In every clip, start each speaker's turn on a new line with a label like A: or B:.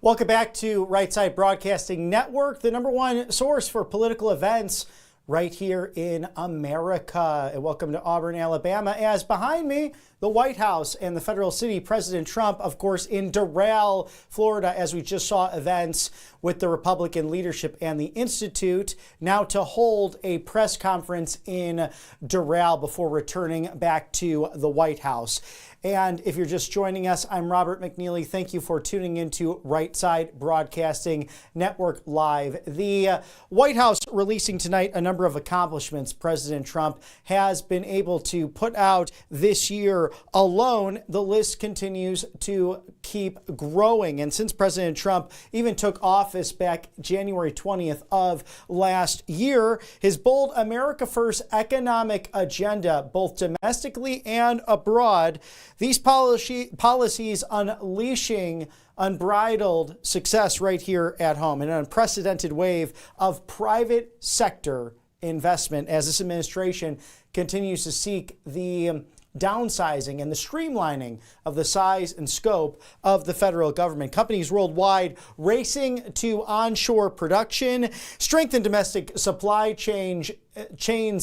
A: Welcome back to Right Side Broadcasting Network, the number one source for political events right here in America. And welcome to Auburn, Alabama. As behind me, the White House and the federal city, President Trump, of course, in Doral, Florida, as we just saw events with the Republican leadership and the Institute, now to hold a press conference in Doral before returning back to the White House. And if you're just joining us, I'm Robert McNeely. Thank you for tuning into Right Side Broadcasting Network Live. The White House releasing tonight a number of accomplishments President Trump has been able to put out this year alone. The list continues to keep growing. And since President Trump even took office back January 20th of last year, his bold America First economic agenda, both domestically and abroad, these policies unleashing unbridled success right here at home, an unprecedented wave of private sector investment as this administration continues to seek the downsizing and the streamlining of the size and scope of the federal government. Companies worldwide racing to onshore production, strengthen domestic supply chains,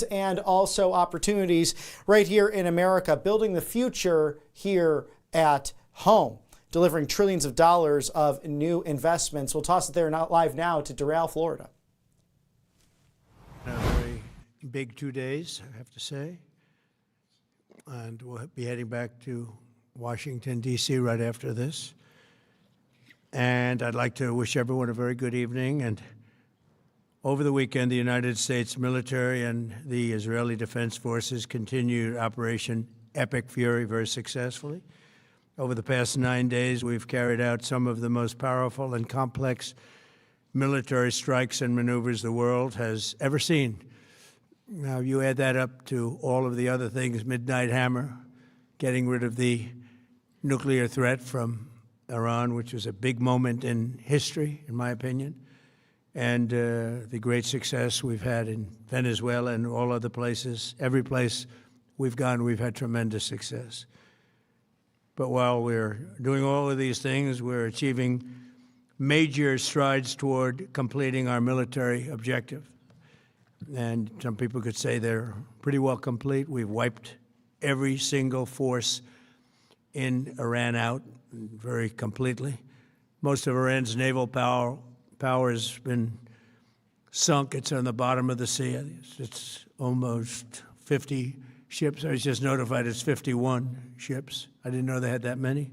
A: and also opportunities right here in America, building the future here at home, delivering trillions of dollars of new investments. We'll toss it there not live now to Doral, Florida.
B: A very big 2 days, I have to say. And we'll be heading back to Washington, D.C. right after this. And I'd like to wish everyone a very good evening. And over the weekend, the United States military and the Israeli Defense Forces continued Operation Epic Fury very successfully. Over the past 9 days, we've carried out some of the most powerful and complex military strikes and maneuvers the world has ever seen. Now, you add that up to all of the other things, Midnight Hammer, getting rid of the nuclear threat from Iran, which was a big moment in history, in my opinion, and the great success we've had in Venezuela and all other places. Every place we've gone, we've had tremendous success. But while we're doing all of these things, we're achieving major strides toward completing our military objective. And some people could say they're pretty well complete. We've wiped every single force in Iran out very completely. Most of Iran's naval power has been sunk. It's on the bottom of the sea. It's almost 50 ships. I was just notified it's 51 ships. I didn't know they had that many.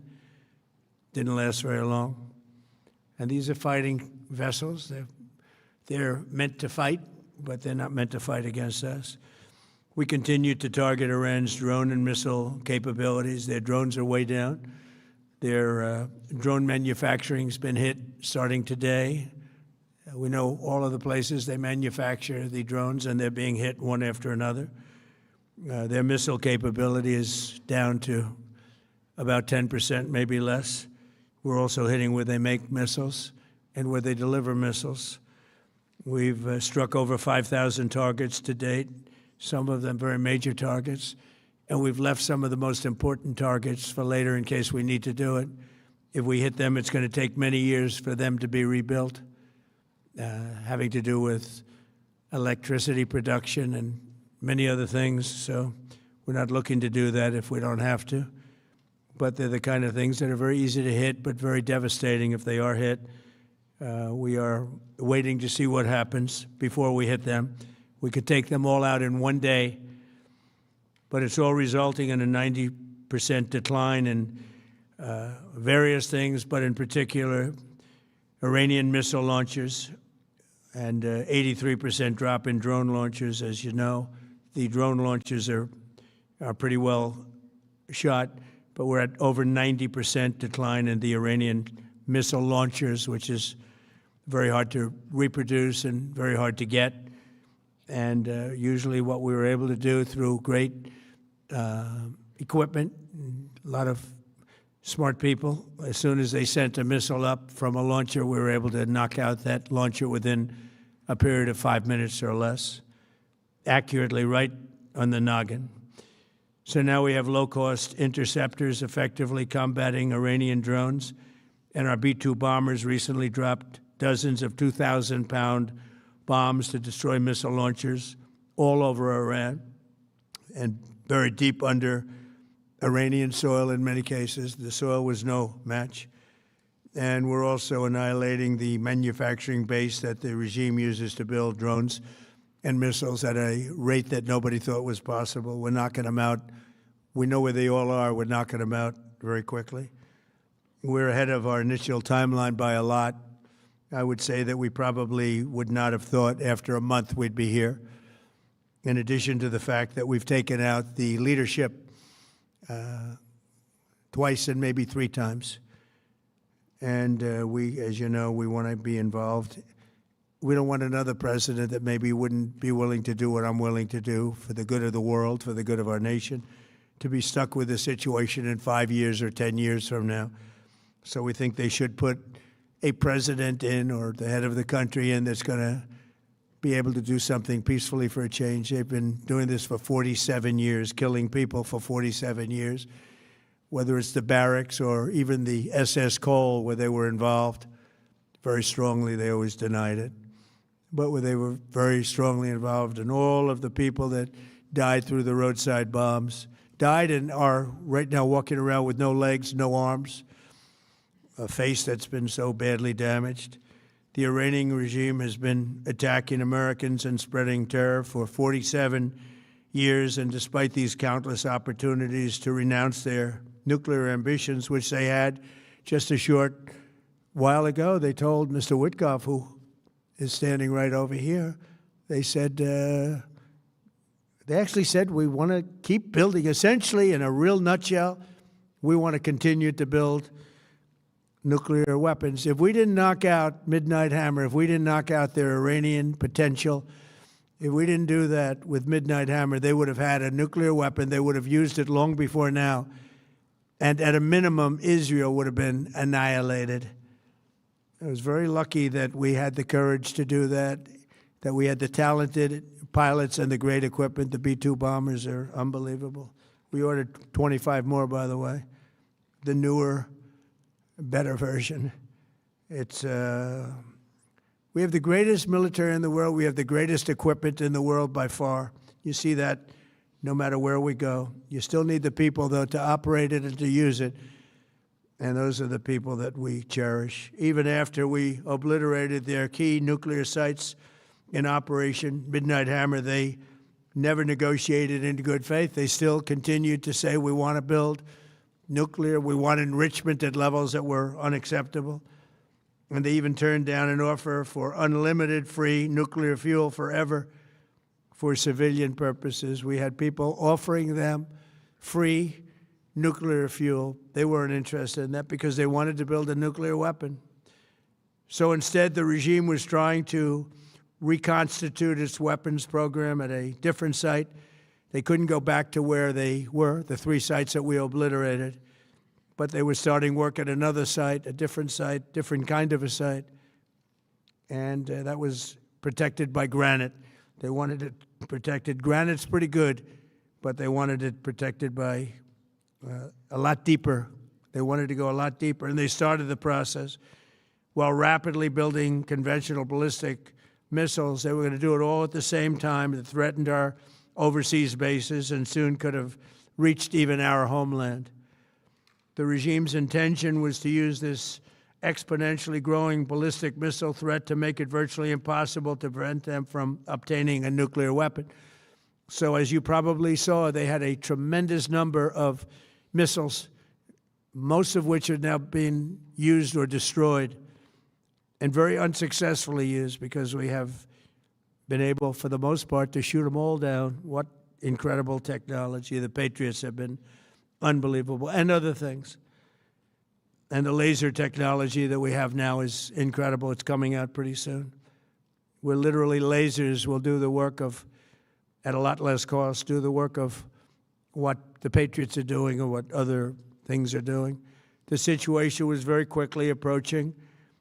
B: Didn't last very long. And these are fighting vessels. They're meant to fight, but they're not meant to fight against us. We continue to target Iran's drone and missile capabilities. Their drones are way down. Their drone manufacturing's been hit starting today. We know all of the places they manufacture the drones, and they're being hit one after another. Their missile capability is down to about 10%, maybe less. We're also hitting where they make missiles and where they deliver missiles. We've struck over 5,000 targets to date, some of them very major targets, and we've left some of the most important targets for later in case we need to do it. If we hit them, it's going to take many years for them to be rebuilt, having to do with electricity production and many other things. So we're not looking to do that if we don't have to. But they're the kind of things that are very easy to hit, but very devastating if they are hit. We are waiting to see what happens before we hit them. We could take them all out in one day, but it's all resulting in a 90% decline in various things, but in particular, Iranian missile launchers and 83% drop in drone launchers. As you know, the drone launchers are pretty well shot, but we're at over 90% decline in the Iranian missile launchers, which is very hard to reproduce and very hard to get. And usually what we were able to do through great equipment, a lot of smart people, as soon as they sent a missile up from a launcher, we were able to knock out that launcher within a period of 5 minutes or less, accurately right on the noggin. So now we have low-cost interceptors effectively combating Iranian drones. And our B-2 bombers recently dropped dozens of 2,000-pound bombs to destroy missile launchers all over Iran and buried deep under Iranian soil in many cases. The soil was no match. And we're also annihilating the manufacturing base that the regime uses to build drones and missiles at a rate that nobody thought was possible. We're knocking them out. We know where they all are. We're knocking them out very quickly. We're ahead of our initial timeline by a lot. I would say that we probably would not have thought after a month we'd be here, in addition to the fact that we've taken out the leadership twice and maybe 3 times. And we, as you know, we want to be involved. We don't want another president that maybe wouldn't be willing to do what I'm willing to do for the good of the world, for the good of our nation, to be stuck with the situation in 5 years or 10 years from now. So we think they should put a president in, or the head of the country in, that's going to be able to do something peacefully for a change. They've been doing this for 47 years, killing people for 47 years, whether it's the barracks or even the SS Cole where they were involved. Very strongly, they always denied it. But where they were very strongly involved, and all of the people that died through the roadside bombs died and are right now walking around with no legs, no arms, a face that's been so badly damaged. The Iranian regime has been attacking Americans and spreading terror for 47 years, and despite these countless opportunities to renounce their nuclear ambitions, which they had just a short while ago, they told Mr. Witkoff, who is standing right over here, they said, they actually said, we want to keep building. Essentially, in a real nutshell, we want to continue to build nuclear weapons. If we didn't knock out Midnight Hammer, if we didn't knock out their Iranian potential, if we didn't do that with Midnight Hammer, they would have had a nuclear weapon. They would have used it long before now. And at a minimum, Israel would have been annihilated. I was very lucky that we had the courage to do that, that we had the talented pilots and the great equipment. The B-2 bombers are unbelievable. We ordered 25 more, by the way. The newer, better version. It's we have the greatest military in the world. We have the greatest equipment in the world by far. You see that no matter where we go. You still need the people, though, to operate it and to use it. And those are the people that we cherish. Even after we obliterated their key nuclear sites in Operation Midnight Hammer, they never negotiated in good faith. They still continued to say, we want to build nuclear, we want enrichment at levels that were unacceptable. And they even turned down an offer for unlimited free nuclear fuel forever for civilian purposes. We had people offering them free nuclear fuel. They weren't interested in that because they wanted to build a nuclear weapon. So instead, the regime was trying to reconstitute its weapons program at a different site. They couldn't go back to where they were, the 3 sites that we obliterated, but they were starting work at another site, a different site, different kind of a site, and that was protected by granite. They wanted it protected. Granite's pretty good, but they wanted it protected by a lot deeper. They wanted to go a lot deeper, and they started the process while rapidly building conventional ballistic missiles. They were going to do it all at the same time. It threatened our overseas bases and soon could have reached even our homeland. The regime's intention was to use this exponentially growing ballistic missile threat to make it virtually impossible to prevent them from obtaining a nuclear weapon. So as you probably saw, they had a tremendous number of missiles, most of which are now being used or destroyed, and very unsuccessfully used because we have been able, for the most part, to shoot them all down. What incredible technology. The Patriots have been unbelievable, and other things. And the laser technology that we have now is incredible. It's coming out pretty soon. Where literally lasers will do the work of, at a lot less cost, do the work of what the Patriots are doing or what other things are doing. The situation was very quickly approaching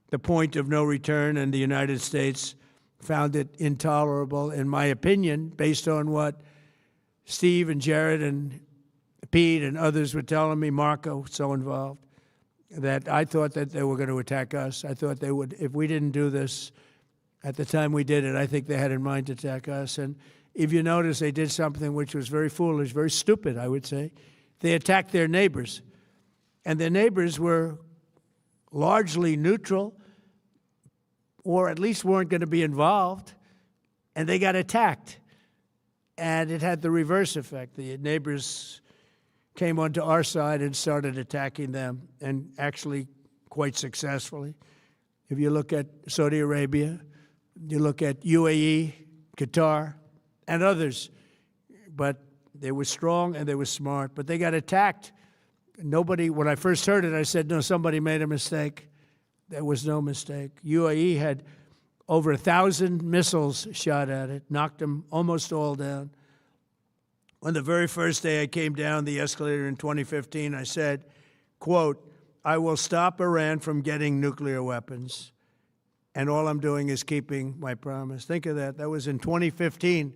B: the point of no return, and the United States found it intolerable, in my opinion, based on what Steve and Jared and Pete and others were telling me, Marco, so involved. that I thought that they were going to attack us. I thought they would, if we didn't do this at the time we did it, I think they had in mind to attack us. And if you notice, they did something which was very foolish, very stupid, I would say. They attacked their neighbors. And their neighbors were largely neutral, or at least weren't going to be involved, and they got attacked. And it had the reverse effect. The neighbors came onto our side and started attacking them, and actually quite successfully. If you look at Saudi Arabia, you look at UAE, Qatar, and others, but they were strong and they were smart, but they got attacked. Nobody, when I first heard it, I said, no, somebody made a mistake. There was no mistake. UAE had over 1,000 missiles shot at it, knocked them almost all down. On the very first day I came down the escalator in 2015, I said, quote, I will stop Iran from getting nuclear weapons, and all I'm doing is keeping my promise. Think of that. That was in 2015.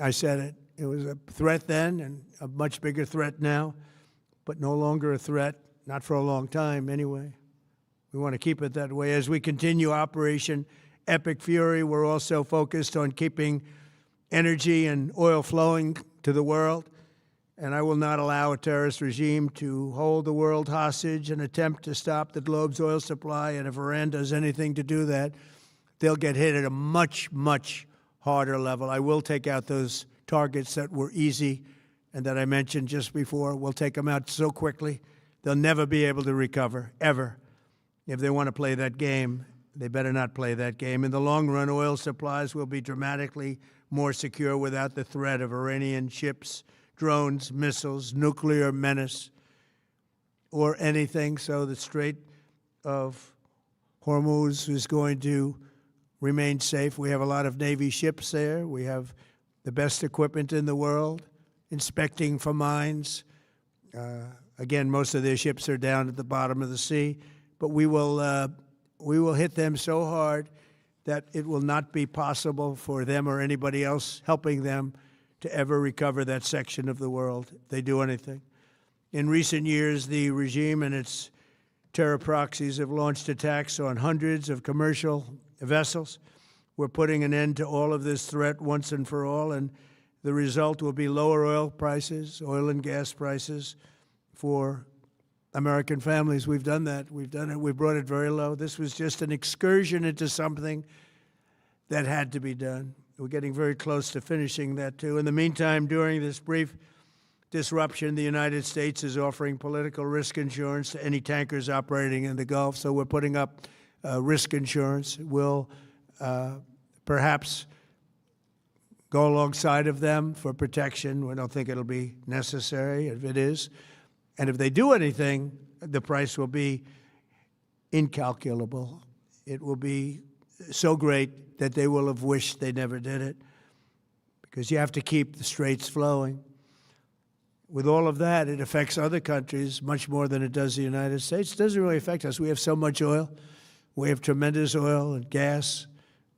B: I said it. It was a threat then and a much bigger threat now, but no longer a threat, not for a long time anyway. We want to keep it that way. As we continue Operation Epic Fury, we're also focused on keeping energy and oil flowing to the world, and I will not allow a terrorist regime to hold the world hostage and attempt to stop the globe's oil supply, and if Iran does anything to do that, they'll get hit at a much, much harder level. I will take out those targets that were easy and that I mentioned just before. We'll take them out so quickly, they'll never be able to recover, ever. If they want to play that game, they better not play that game. In the long run, oil supplies will be dramatically more secure without the threat of Iranian ships, drones, missiles, nuclear menace, or anything. So the Strait of Hormuz is going to remain safe. We have a lot of Navy ships there. We have the best equipment in the world, inspecting for mines. Again, most of their ships are down at the bottom of the sea, but we will hit them so hard that it will not be possible for them or anybody else helping them to ever recover that section of the world if they do anything. In recent years, the regime and its terror proxies have launched attacks on hundreds of commercial vessels. We're putting an end to all of this threat once and for all, and the result will be lower oil prices, oil and gas prices for American families. We've done that. We've done it. We brought it very low. This was just an excursion into something that had to be done. We're getting very close to finishing that, too. In the meantime, during this brief disruption, the United States is offering political risk insurance to any tankers operating in the Gulf. So we're putting up risk insurance. We'll perhaps go alongside of them for protection. We don't think it'll be necessary if it is. And if they do anything, the price will be incalculable. It will be so great that they will have wished they never did it, because you have to keep the straits flowing. With all of that, it affects other countries much more than it does the United States. It doesn't really affect us. We have so much oil. We have tremendous oil and gas,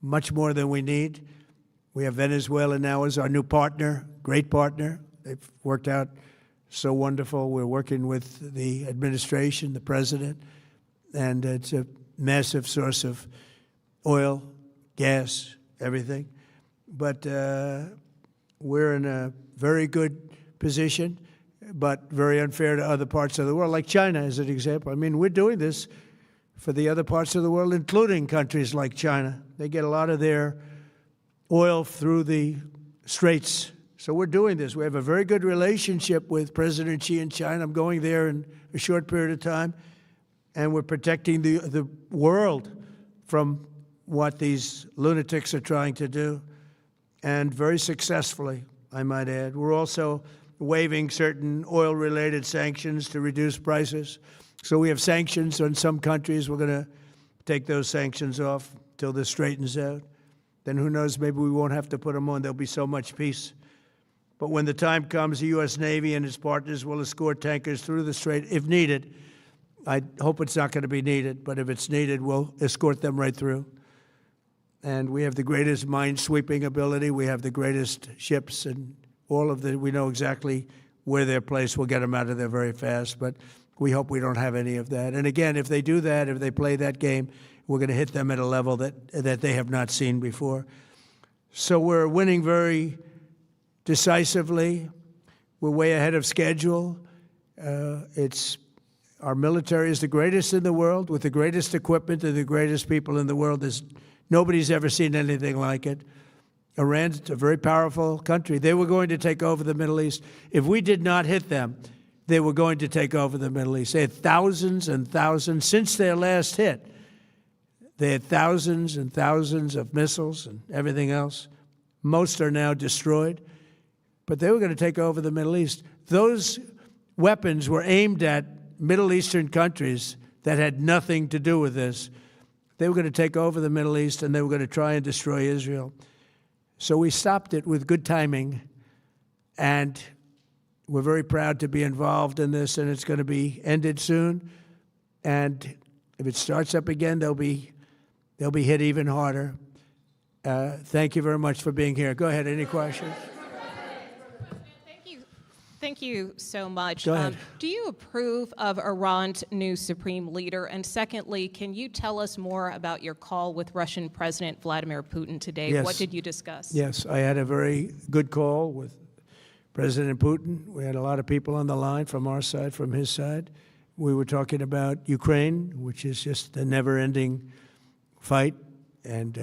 B: much more than we need. We have Venezuela now as our new partner, great partner. They've worked out so wonderful. We're working with the administration, the president, and it's a massive source of oil, gas, everything. But we're in a very good position, but very unfair to other parts of the world, like China as an example. I mean, we're doing this for the other parts of the world, including countries like China. They get a lot of their oil through the straits. So we're doing this. We have a very good relationship with President Xi in China. I'm going there in a short period of time, and we're protecting the world from what these lunatics are trying to do, and very successfully, I might add. We're also waiving certain oil-related sanctions to reduce prices. So we have sanctions on some countries. We're going to take those sanctions off till this straightens out. Then who knows, maybe we won't have to put them on. There'll be so much peace. But when the time comes, the U.S. Navy and its partners will escort tankers through the strait if needed. I hope it's not going to be needed, but if it's needed, we'll escort them right through. And we have the greatest mine-sweeping ability. We have the greatest ships and all of the, we know exactly where they're placed. We'll get them out of there very fast, but we hope we don't have any of that. And again, if they do that, if they play that game, we're going to hit them at a level that they have not seen before. So we're winning very decisively. We're way ahead of schedule. Our military is the greatest in the world, with the greatest equipment and the greatest people in the world. Nobody's ever seen anything like it. Iran's a very powerful country. They were going to take over the Middle East. If we did not hit them, they were going to take over the Middle East. They had thousands and thousands. Since their last hit, they had thousands and thousands of missiles and everything else. Most are now destroyed. But they were going to take over the Middle East. Those weapons were aimed at Middle Eastern countries that had nothing to do with this. They were going to take over the Middle East, and they were going to try and destroy Israel. So we stopped it with good timing, and we're very proud to be involved in this, and it's going to be ended soon. And if it starts up again, they'll be hit even harder. Thank you very much for being here. Go ahead. Any questions?
C: Thank you so much.
B: Go ahead.
C: Do you approve of Iran's new supreme leader? And secondly, can you tell us more about your call with Russian President Vladimir Putin today?
B: Yes.
C: What did you discuss?
B: Yes, I had a very good call with President Putin. We had a lot of people on the line from our side, from his side. We were talking about Ukraine, which is just a never-ending fight. And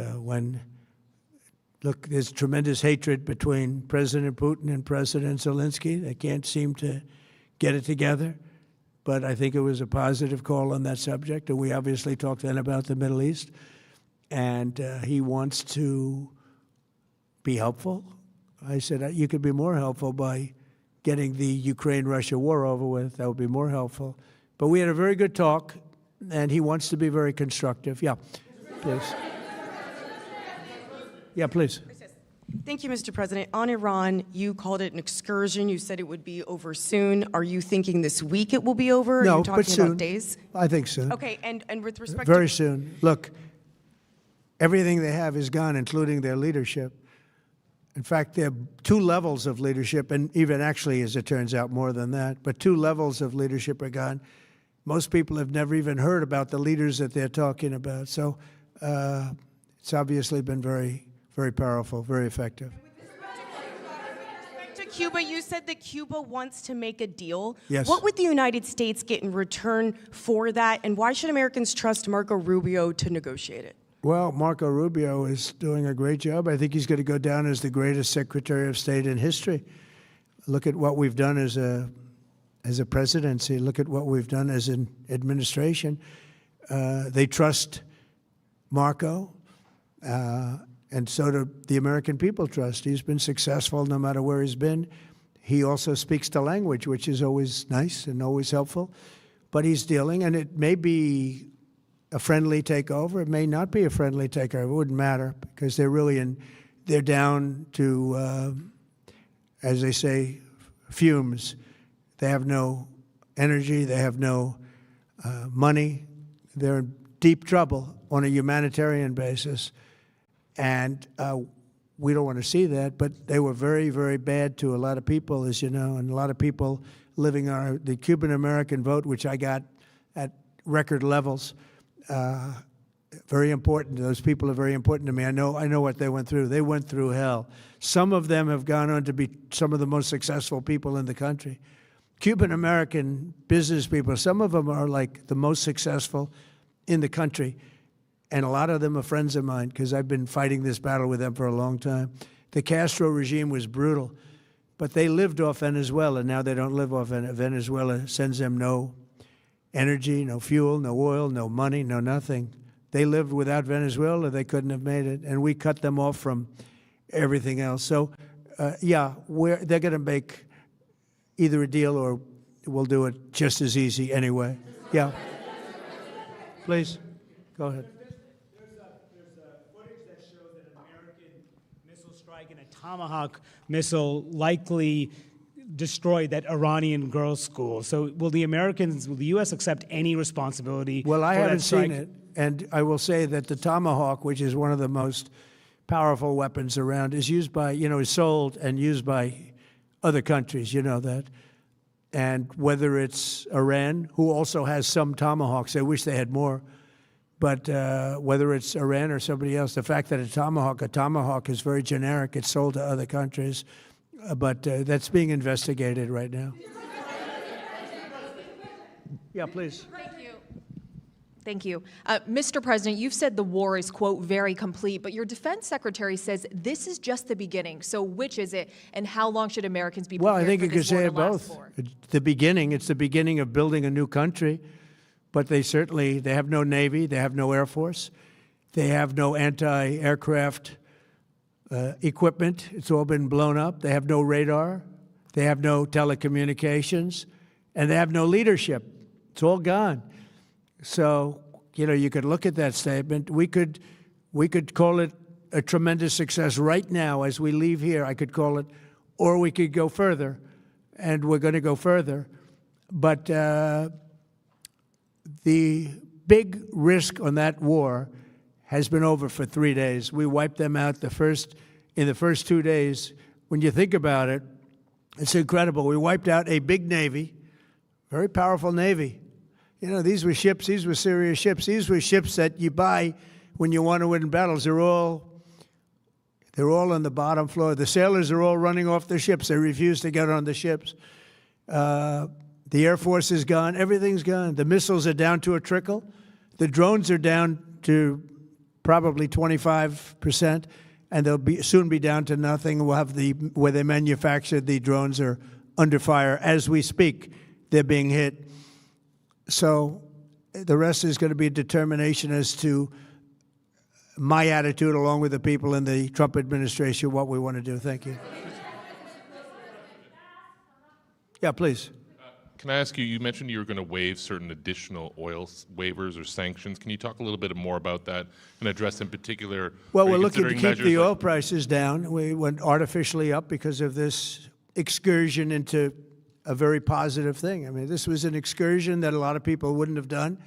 B: look, there's tremendous hatred between President Putin and President Zelensky. They can't seem to get it together. But I think it was a positive call on that subject. And we obviously talked then about the Middle East. And he wants to be helpful. I said, you could be more helpful by getting the Ukraine-Russia war over with. That would be more helpful. But we had a very good talk, and he wants to be very constructive. Yeah, please. Yeah, please.
D: Thank you, Mr. President. On Iran, you called it an excursion. You said it would be over soon. Are you thinking this week it will be over?
B: No,
D: Are you talking
B: but soon.
D: about days?
B: I think soon.
D: Okay, and with respect
B: Very soon. Look, everything they have is gone, including their leadership. In fact, there are two levels of leadership, and even actually, as it turns out, more than that. But two levels of leadership are gone. Most people have never even heard about the leaders that they're talking about. So it's obviously been very, very powerful, very effective.
D: to Cuba, you said that Cuba wants to make a deal.
B: Yes.
D: What would the United States get in return for that, and why should Americans trust Marco Rubio to negotiate it?
B: Well, Marco Rubio is doing a great job. I think he's going to go down as the greatest Secretary of State in history. Look at what we've done as a presidency. Look at what we've done as an administration. They trust Marco, and so do the American people trust. He's been successful no matter where he's been. He also speaks the language, which is always nice and always helpful. But he's dealing, and it may be a friendly takeover. It may not be a friendly takeover. It wouldn't matter, because they're down to, as they say, fumes. They have no energy. They have no money. They're in deep trouble on a humanitarian basis. And we don't want to see that, but they were very, very bad to a lot of people, as you know, and a lot of people living on the Cuban-American vote, which I got at record levels. Very important. Those people are very important to me. I know what they went through. They went through hell. Some of them have gone on to be some of the most successful people in the country. Cuban-American business people, some of them are like the most successful in the country. And a lot of them are friends of mine, because I've been fighting this battle with them for a long time. The Castro regime was brutal, but they lived off Venezuela. Now they don't live off Venezuela. Sends them no energy, no fuel, no oil, no money, no nothing. They lived without Venezuela. They couldn't have made it. And we cut them off from everything else. So, yeah, they're going to make either a deal, or we'll do it just as easy anyway. Yeah. Please, go ahead.
E: And a Tomahawk missile likely destroyed that Iranian girls' school. So will the U.S. accept any responsibility?
B: Well, I
E: for
B: haven't
E: that strike?
B: seen it, and I will say that the Tomahawk, which is one of the most powerful weapons around, is used by, is sold and used by other countries. You know that. And whether it's Iran, who also has some tomahawks, I wish they had more, but whether it's Iran or somebody else, the fact that a tomahawk is very generic. It's sold to other countries, but that's being investigated right now. Yeah, please.
F: Thank you. Mr. President, you've said the war is, quote, very complete, but your defense secretary says this is just the beginning. So which is it, and how long should Americans be prepared
B: Well, I think
F: for
B: you could
F: this war
B: say
F: to
B: it
F: last
B: both.
F: for?
B: It's the beginning of building a new country, but they have no Navy, they have no Air Force, they have no anti-aircraft equipment. It's all been blown up. They have no radar, they have no telecommunications, and they have no leadership. It's all gone. So, you could look at that statement. We could call it a tremendous success right now as we leave here. I could call it, or we could go further, and we're going to go further. But the big risk on that war has been over for 3 days. We wiped them out in the first 2 days. When you think about it, it's incredible. We wiped out a big Navy, very powerful Navy. These were ships. These were serious ships. These were ships that you buy when you want to win battles. They're all on the bottom floor. The sailors are all running off the ships. They refuse to get on the ships. The Air Force is gone. Everything's gone. The missiles are down to a trickle. The drones are down to probably 25%, and they'll soon be down to nothing. We'll have where they manufactured the drones are under fire as we speak. They're being hit. So the rest is going to be a determination as to my attitude, along with the people in the Trump administration, what we want to do. Thank you. Yeah, please.
G: Can I ask you, you mentioned you were going to waive certain additional oil waivers or sanctions. Can you talk a little bit more about that and address in particular?
B: Well, we're looking to keep the oil prices down. We went artificially up because of this excursion into a very positive thing. I mean, this was an excursion that a lot of people wouldn't have done.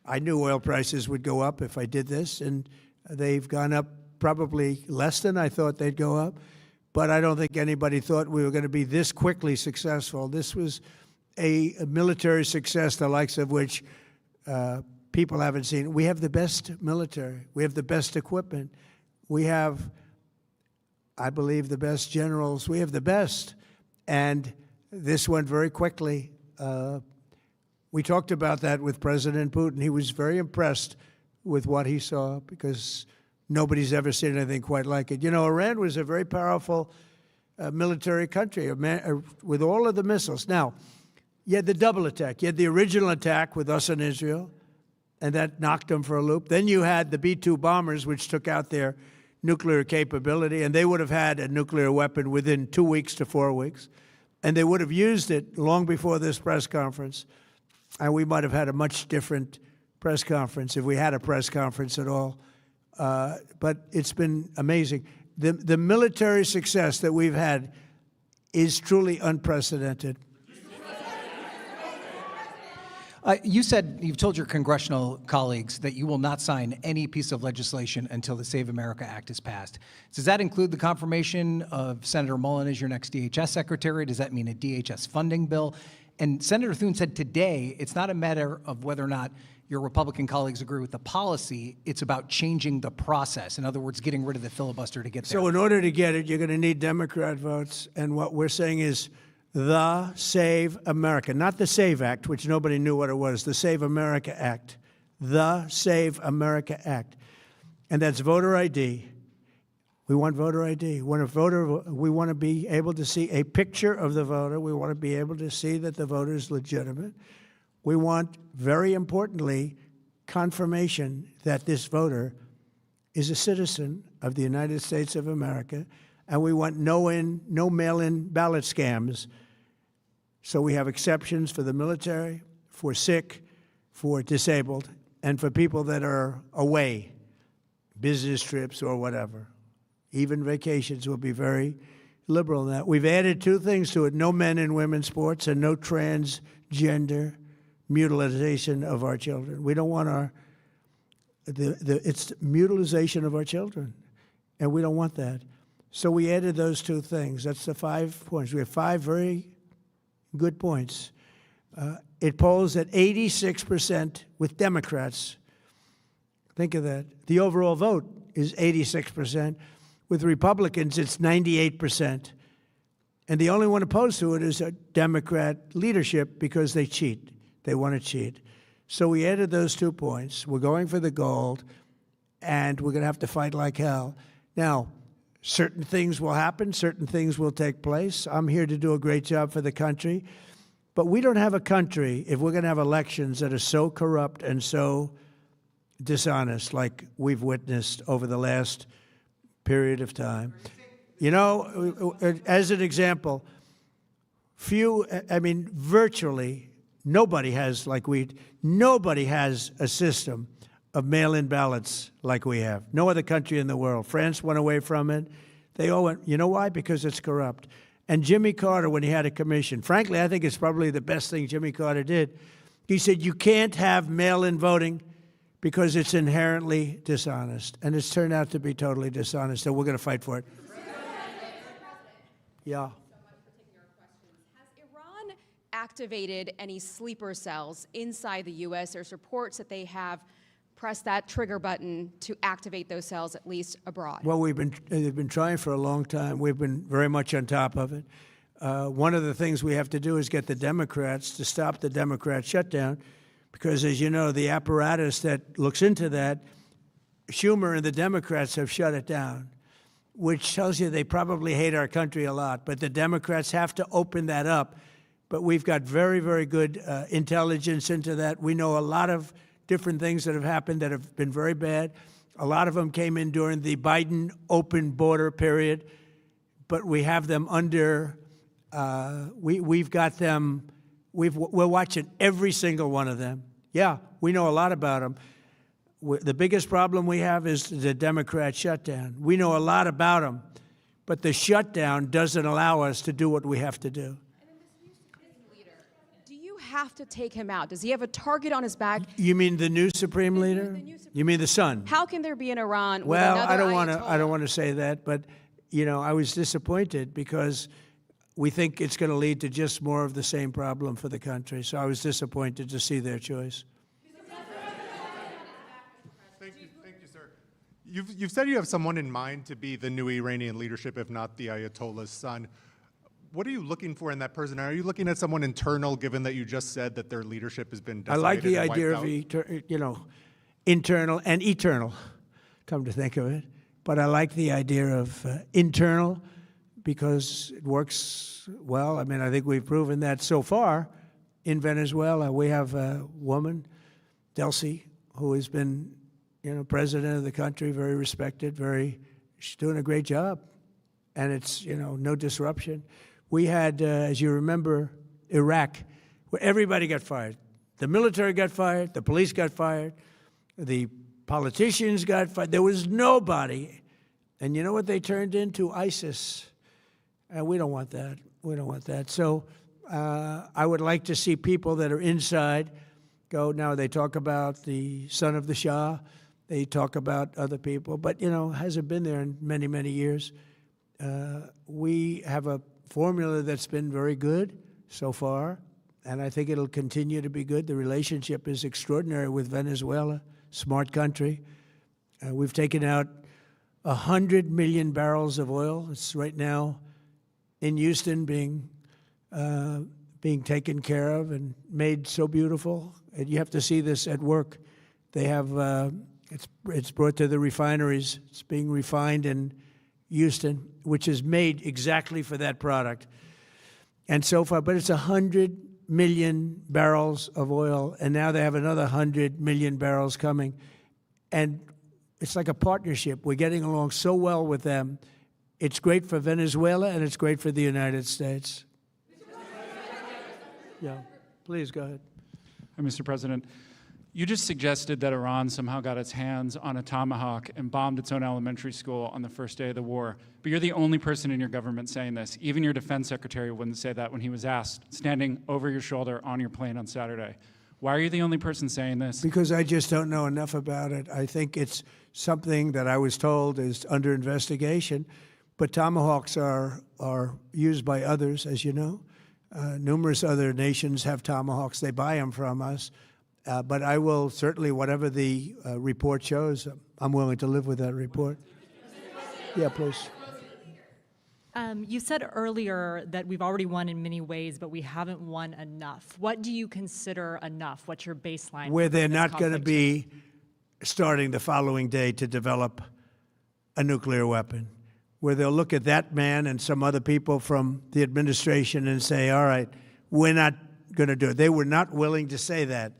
B: I knew oil prices would go up if I did this, and they've gone up probably less than I thought they'd go up. But I don't think anybody thought we were going to be this quickly successful. This was a military success, the likes of which people haven't seen. We have the best military. We have the best equipment. We have, I believe, the best generals. We have the best. And this went very quickly. We talked about that with President Putin. He was very impressed with what he saw because nobody's ever seen anything quite like it. Iran was a very powerful military country with all of the missiles. Now, you had the double attack. You had the original attack with us and Israel, and that knocked them for a loop. Then you had the B-2 bombers, which took out their nuclear capability, and they would have had a nuclear weapon within 2 weeks to 4 weeks. And they would have used it long before this press conference. And we might have had a much different press conference if we had a press conference at all. But it's been amazing. The military success that we've had is truly unprecedented.
H: You've told your congressional colleagues that you will not sign any piece of legislation until the Save America Act is passed. Does that include the confirmation of Senator Mullen as your next DHS secretary? Does that mean a DHS funding bill? And Senator Thune said today it's not a matter of whether or not your Republican colleagues agree with the policy, it's about changing the process. In other words, getting rid of the filibuster to get there.
B: So in order to get it, you're going to need Democrat votes. And what we're saying is the Save America, not the SAVE Act, which nobody knew what it was, the Save America Act, the Save America Act. And that's voter ID. We want voter ID. We want to be able to see a picture of the voter. We want to be able to see that the voter is legitimate. We want, very importantly, confirmation that this voter is a citizen of the United States of America, and we want no mail-in ballot scams. So we have exceptions for the military, for sick, for disabled, and for people that are away, business trips or whatever. Even vacations will be very liberal in that. We've added two things to it: no men and women's sports and no transgender mutilization of our children. We don't want it's mutilization of our children, and we don't want that. So we added those two things. That's the 5 points. We have 5 very good points. It polls at 86% with Democrats. Think of that. The overall vote is 86%. With Republicans, it's 98%. And the only one opposed to it is a Democrat leadership because they cheat. They want to cheat. So we added those 2 points. We're going for the gold, and we're going to have to fight like hell. Now, certain things will happen. Certain things will take place. I'm here to do a great job for the country. But we don't have a country if we're going to have elections that are so corrupt and so dishonest like we've witnessed over the last period of time. You know, as an example, virtually nobody has nobody has a system of mail-in ballots like we have. No other country in the world. France went away from it. They all went, you know why? Because it's corrupt. And Jimmy Carter, when he had a commission, frankly, I think it's probably the best thing Jimmy Carter did. He said, you can't have mail-in voting because it's inherently dishonest. And it's turned out to be totally dishonest, so we're going to fight for it. Yeah.
I: Has Iran activated any sleeper cells inside the U.S.? There's reports that they have pressed that trigger button to activate those cells, at least abroad.
B: Well, they've been trying for a long time. We've been very much on top of it. One of the things we have to do is get the Democrats to stop the Democrat shutdown, because, as you know, the apparatus that looks into that, Schumer and the Democrats have shut it down, which tells you they probably hate our country a lot. But the Democrats have to open that up. But we've got very, very good intelligence into that. We know a lot of different things that have happened that have been very bad. A lot of them came in during the Biden open border period, but we have them under, we've got them, we're watching every single one of them. Yeah, we know a lot about them. The biggest problem we have is the Democrat shutdown. We know a lot about them, but the shutdown doesn't allow us to do what we have to do.
I: Have to take him out? Does he have a target on his back?
B: You mean the new Supreme Leader? You mean the son?
I: How can there be an Iran with
B: well,
I: another
B: I don't want to say that, but you know, I was disappointed because we think it's going to lead to just more of the same problem for the country. So I was disappointed to see their choice.
J: Thank you, sir. You've said you have someone in mind to be the new Iranian leadership, if not the Ayatollah's son. What are you looking for in that person? Are you looking at someone internal, given that you just said that their leadership has been decimated?
B: I like the
J: and
B: idea of, internal and eternal, come to think of it. But I like the idea of internal because it works well. I mean, I think we've proven that so far in Venezuela. We have a woman, Delcy, who has been, president of the country, very respected, she's doing a great job. And it's, no disruption. We had, as you remember, Iraq, where everybody got fired. The military got fired, the police got fired, the politicians got fired. There was nobody. And you know what they turned into? ISIS. And we don't want that. We don't want that. So I would like to see people that are inside go. Now, they talk about the son of the Shah. They talk about other people. But, hasn't been there in many, many years. We have a formula that's been very good so far, and I think it'll continue to be good. The relationship is extraordinary with Venezuela, smart country. We've taken out 100 million barrels of oil. It's right now in Houston being taken care of and made so beautiful. And you have to see this at work. They have, it's brought to the refineries. It's being refined in Houston, which is made exactly for that product. And so far, but it's 100 million barrels of oil, and now they have another 100 million barrels coming. And it's like a partnership. We're getting along so well with them. It's great for Venezuela, and it's great for the United States. Yeah, please go ahead.
K: Hi, Mr. President. You just suggested that Iran somehow got its hands on a Tomahawk and bombed its own elementary school on the first day of the war. But you're the only person in your government saying this. Even your defense secretary wouldn't say that when he was asked, standing over your shoulder on your plane on Saturday. Why are you the only person saying this?
B: Because I just don't know enough about it. I think it's something that I was told is under investigation. But Tomahawks are used by others, as you know. Numerous other nations have Tomahawks. They buy them from us. But I will certainly, whatever the report shows, I'm willing to live with that report. Yeah, please.
L: You said earlier that we've already won in many ways, but we haven't won enough. What do you consider enough? What's your baseline?
B: Where they're not going to be starting the following day to develop a nuclear weapon. Where they'll look at that man and some other people from the administration and say, all right, we're not going to do it. They were not willing to say that.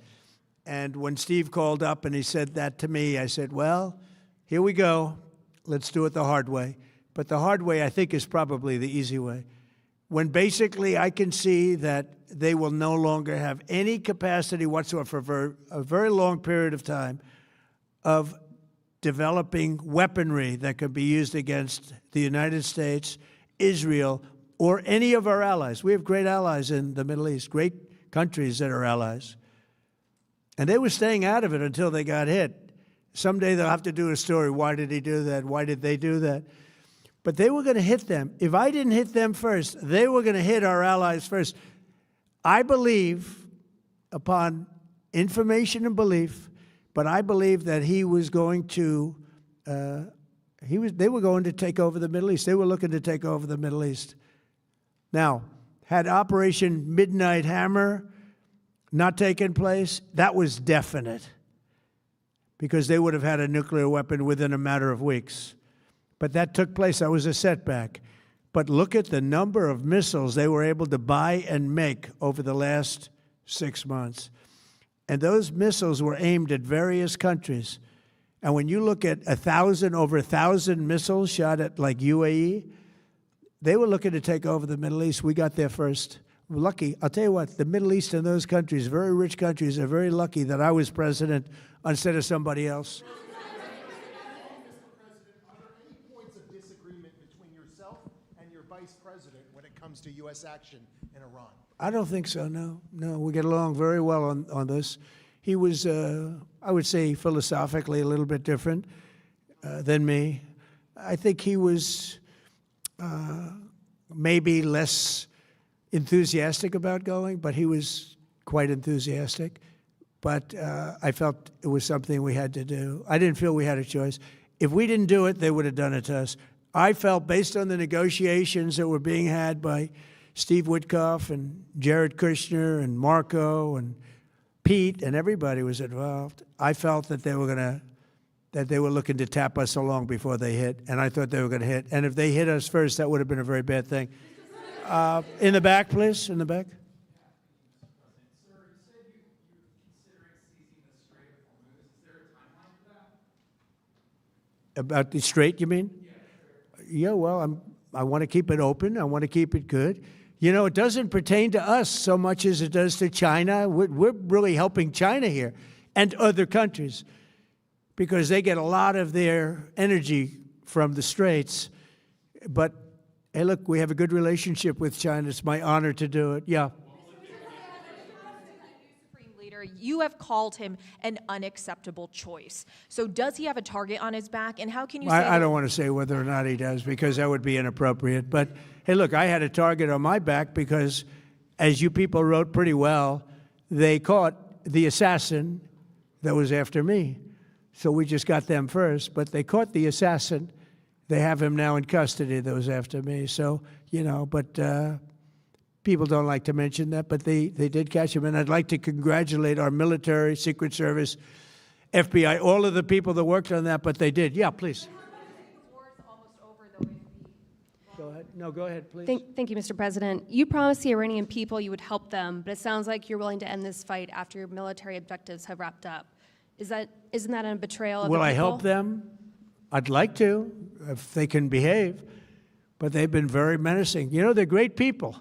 B: And when Steve called up and he said that to me, I said, well, here we go. Let's do it the hard way. But the hard way, I think, is probably the easy way. When basically I can see that they will no longer have any capacity whatsoever for a very long period of time of developing weaponry that could be used against the United States, Israel, or any of our allies. We have great allies in the Middle East, great countries that are allies. And they were staying out of it until they got hit. Someday they'll have to do a story. Why did he do that? Why did they do that? But they were going to hit them. If I didn't hit them first, they were going to hit our allies first. I believe, upon information and belief, but I believe that he was going to, they were going to take over the Middle East. They were looking to take over the Middle East. Now, had Operation Midnight Hammer not taken place, that was definite, because they would have had a nuclear weapon within a matter of weeks. But that took place. That was a setback. But look at the number of missiles they were able to buy and make over the last 6 months. And those missiles were aimed at various countries. And when you look at over 1,000 missiles shot at like UAE, they were looking to take over the Middle East. We got there first. We're lucky. I'll tell you what, the Middle East and those countries, very rich countries, are very lucky that I was president instead of somebody else.
M: Vice President when it comes to U.S. action in Iran?
B: I don't think so, no. No, we get along very well on this. He was, I would say, philosophically a little bit different than me. I think he was maybe less enthusiastic about going, but he was quite enthusiastic. But I felt it was something we had to do. I didn't feel we had a choice. If we didn't do it, they would have done it to us. I felt, based on the negotiations that were being had by Steve Witkoff and Jared Kushner and Marco and Pete, and everybody was involved, I felt that they were looking to tap us along before they hit, and I thought they were going to hit. And if they hit us first, that would have been a very bad thing. In the back, please, in the back. About the Strait, you mean? Yeah, well, I want to keep it open. I want to keep it good. You know, it doesn't pertain to us so much as it does to China. We're really helping China here and other countries because they get a lot of their energy from the Straits. But, hey, look, we have a good relationship with China. It's my honor to do it. Yeah.
F: You have called him an unacceptable choice. So does he have a target on his back? And how can you say
B: I don't want to say whether or not he does because that would be inappropriate. But, hey, look, I had a target on my back because, as you people wrote pretty well, they caught the assassin that was after me. So we just got them first. But they caught the assassin. They have him now in custody that was after me. So, you know, but people don't like to mention that, but they did catch him. And I'd like to congratulate our military, Secret Service, FBI, all of the people that worked on that, but they did. Yeah, please. Go ahead. No, go ahead, please.
N: Thank you, Mr. President. You promised the Iranian people you would help them, but it sounds like you're willing to end this fight after your military objectives have wrapped up. Isn't that a betrayal of the people?
B: Will I help them? I'd like to, if they can behave, but they've been very menacing. You know, they're great people.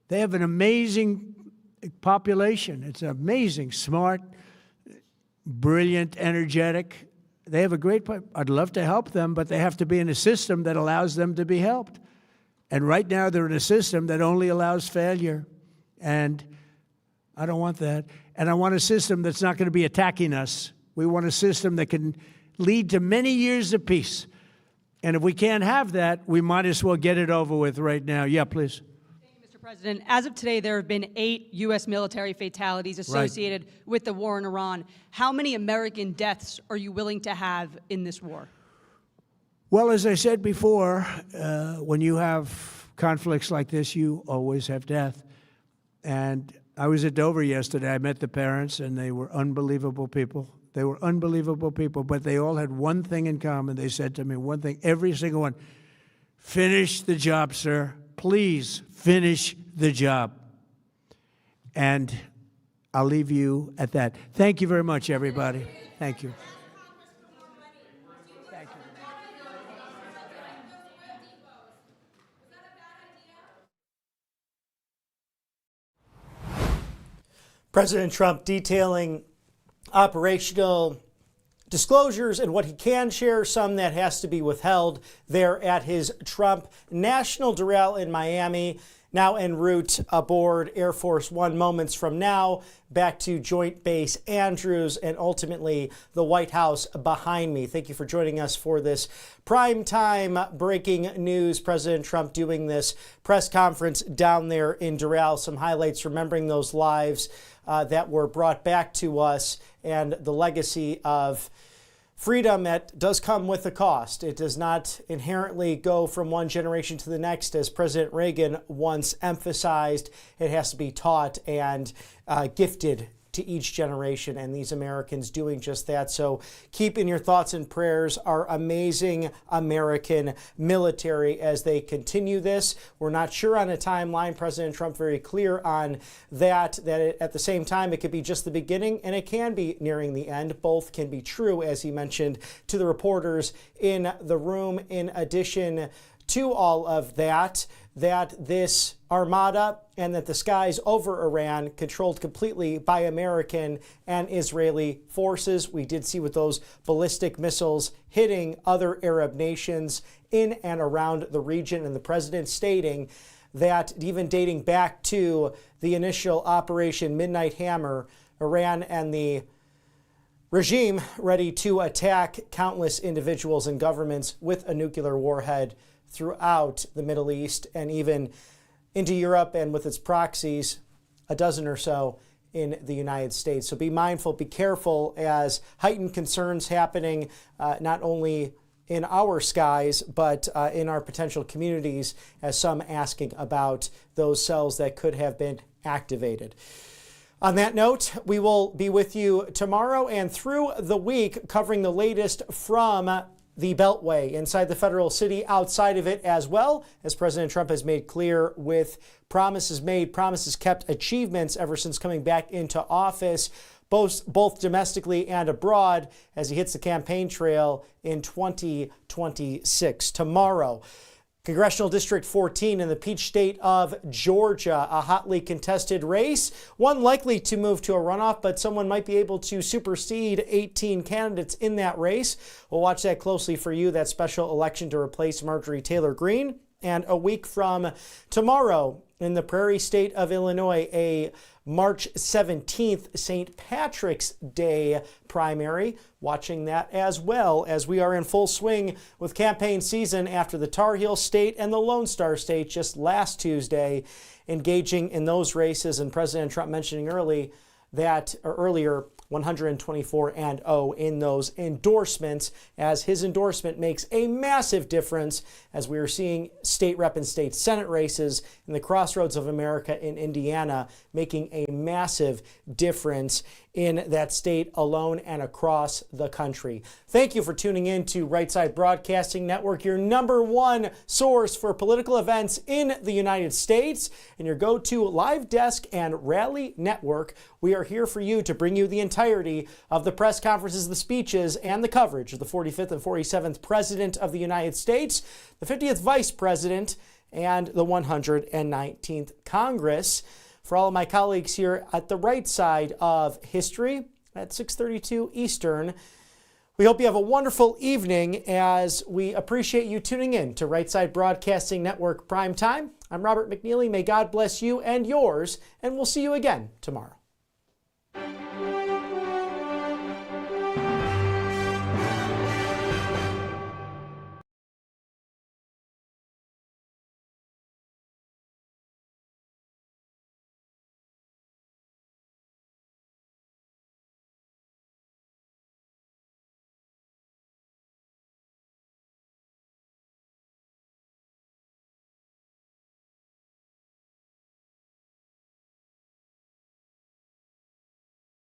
B: They have an amazing population. It's amazing, smart, brilliant, energetic. They have a great, I'd love to help them, but they have to be in a system that allows them to be helped. And right now they're in a system that only allows failure. And I don't want that. And I want a system that's not going to be attacking us. We want a system that can lead to many years of peace. And if we can't have that, we might as well get it over with right now. Yeah, please.
O: President, as of today, there have been 8 U.S. military fatalities associated with the war in Iran. How many American deaths are you willing to have in this war?
B: Well, as I said before, when you have conflicts like this, you always have death. And I was at Dover yesterday. I met the parents, and they were unbelievable people. They were unbelievable people, but they all had one thing in common. They said to me one thing, every single one: finish the job, sir. Please finish the job. And I'll leave you at that. Thank you very much, everybody. Thank you. Thank you.
A: President Trump detailing operational disclosures and what he can share, some that has to be withheld there at his Trump National Doral in Miami. Now en route aboard Air Force One moments from now, back to Joint Base Andrews and ultimately the White House behind me. Thank you for joining us for this primetime breaking news. President Trump doing this press conference down there in Doral. Some highlights, remembering those lives that were brought back to us and the legacy of freedom that does come with a cost. It does not inherently go from one generation to the next. As President Reagan once emphasized, it has to be taught and gifted to each generation, and these Americans doing just that. So keep in your thoughts and prayers our amazing American military as they continue this. We're not sure on a timeline. President Trump very clear on that at the same time, it could be just the beginning and it can be nearing the end. Both can be true, as he mentioned to the reporters in the room. In addition to all of that this armada and that the skies over Iran controlled completely by American and Israeli forces. We did see with those ballistic missiles hitting other Arab nations in and around the region, and the president stating that even dating back to the initial Operation Midnight Hammer, Iran and the regime ready to attack countless individuals and governments with a nuclear warhead throughout the Middle East and even into Europe, and with its proxies, a dozen or so in the United States. So be mindful, be careful as heightened concerns happening not only in our skies, but in our potential communities, as some asking about those cells that could have been activated. On that note, we will be with you tomorrow and through the week, covering the latest from the Beltway, inside the federal city, outside of it as well, as President Trump has made clear with promises made, promises kept, achievements ever since coming back into office, both domestically and abroad, as he hits the campaign trail in 2026. Tomorrow, Congressional District 14 in the Peach State of Georgia, a hotly contested race, one likely to move to a runoff, but someone might be able to supersede 18 candidates in that race. We'll watch that closely for you, that special election to replace Marjorie Taylor Greene. And a week from tomorrow, in the Prairie State of Illinois, a March 17th St. Patrick's Day primary. Watching that as well, as we are in full swing with campaign season after the Tar Heel State and the Lone Star State just last Tuesday, engaging in those races. And President Trump mentioning earlier 124-0 in those endorsements, as his endorsement makes a massive difference, as we are seeing state rep and state senate races in the crossroads of America in Indiana, making a massive difference in that state alone and across the country. Thank you for tuning in to Right Side Broadcasting Network, your #1 source for political events in the United States, and your go-to live desk and rally network. We are here for you to bring you the entirety of the press conferences, the speeches, and the coverage of the 45th and 47th President of the United States, the 50th Vice President, and the 119th Congress. For all of my colleagues here at the right side of history at 6:32 Eastern, we hope you have a wonderful evening as we appreciate you tuning in to Right Side Broadcasting Network Prime Time. I'm Robert McNeely. May God bless you and yours, and we'll see you again tomorrow.